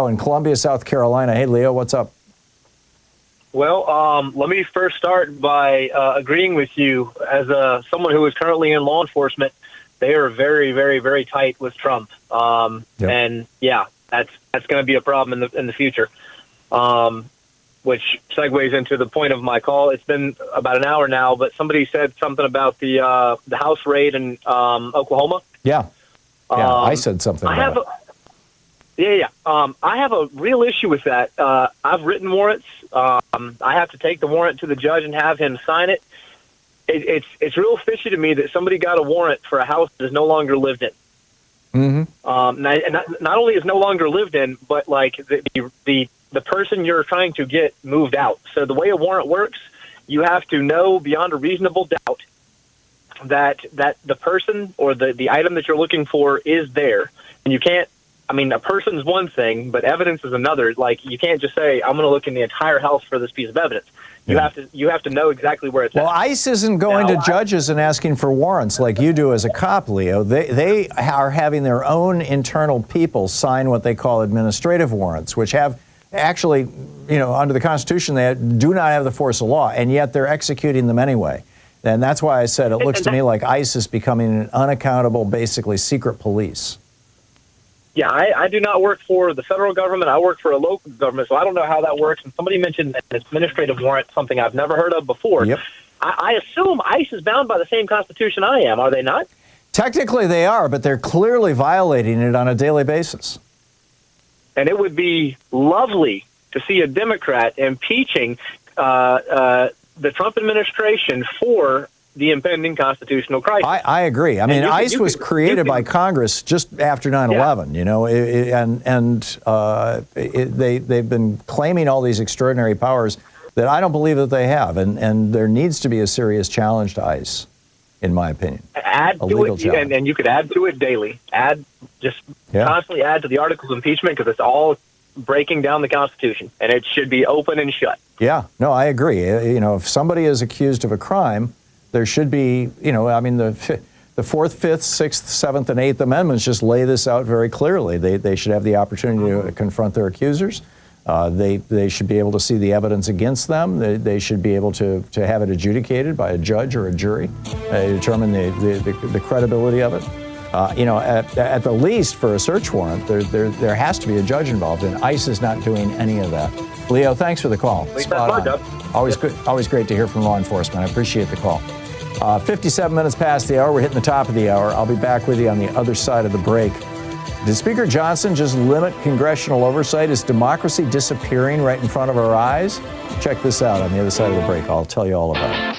Leo in Columbia, South Carolina. Hey, Leo, what's up? Well, let me first start by agreeing with you. As someone who is currently in law enforcement, they are very, very, very tight with Trump. And yeah, that's going to be a problem in the future. Which segues into the point of my call. It's been about an hour now, but somebody said something about the house raid in Oklahoma. Yeah, I said something about it. I have a real issue with that. I've written warrants. I have to take the warrant to the judge and have him sign it. It's real fishy to me that somebody got a warrant for a house that is no longer lived in. Mm-hmm. Not only is no longer lived in, but like the person you're trying to get moved out. So the way a warrant works, you have to know beyond a reasonable doubt that the person or the item that you're looking for is there. And you can't, I mean, a person's one thing, but evidence is another. Like, you can't just say, I'm going to look in the entire house for this piece of evidence. You have to know exactly where it's at. Well, ICE isn't going to judges and asking for warrants like you do as a cop, Leo. They are having their own internal people sign what they call administrative warrants, which have actually, under the Constitution, they do not have the force of law, and yet they're executing them anyway. And that's why I said it looks to me like ICE is becoming an unaccountable, basically secret police. Yeah, I do not work for the federal government. I work for a local government, so I don't know how that works. And somebody mentioned an administrative warrant, something I've never heard of before. Yep. I assume ICE is bound by the same Constitution I am, are they not? Technically they are, but they're clearly violating it on a daily basis. And it would be lovely to see a Democrat impeaching the Trump administration for the impending constitutional crisis. I agree. I mean, ICE was created by Congress just after 9/11, they've been claiming all these extraordinary powers that I don't believe that they have. And there needs to be a serious challenge to ICE, in my opinion. Add to it, and you could add to it daily. Constantly add to the articles of impeachment, because it's all breaking down the Constitution, and it should be open and shut. Yeah, no, I agree. If somebody is accused of a crime, there should be, the 4th, 5th, 6th, 7th, and 8th Amendments just lay this out very clearly. They should have the opportunity to confront their accusers. They should be able to see the evidence against them. They should be able to have it adjudicated by a judge or a jury, determine the credibility of it. At the least, for a search warrant, there has to be a judge involved, and ICE is not doing any of that. Leo, thanks for the call. Spot on. Always good. Always great to hear from law enforcement. I appreciate the call. 57 minutes past the hour. We're hitting the top of the hour. I'll be back with you on the other side of the break. Did Speaker Johnson just limit congressional oversight? Is democracy disappearing right in front of our eyes? Check this out on the other side of the break. I'll tell you all about it.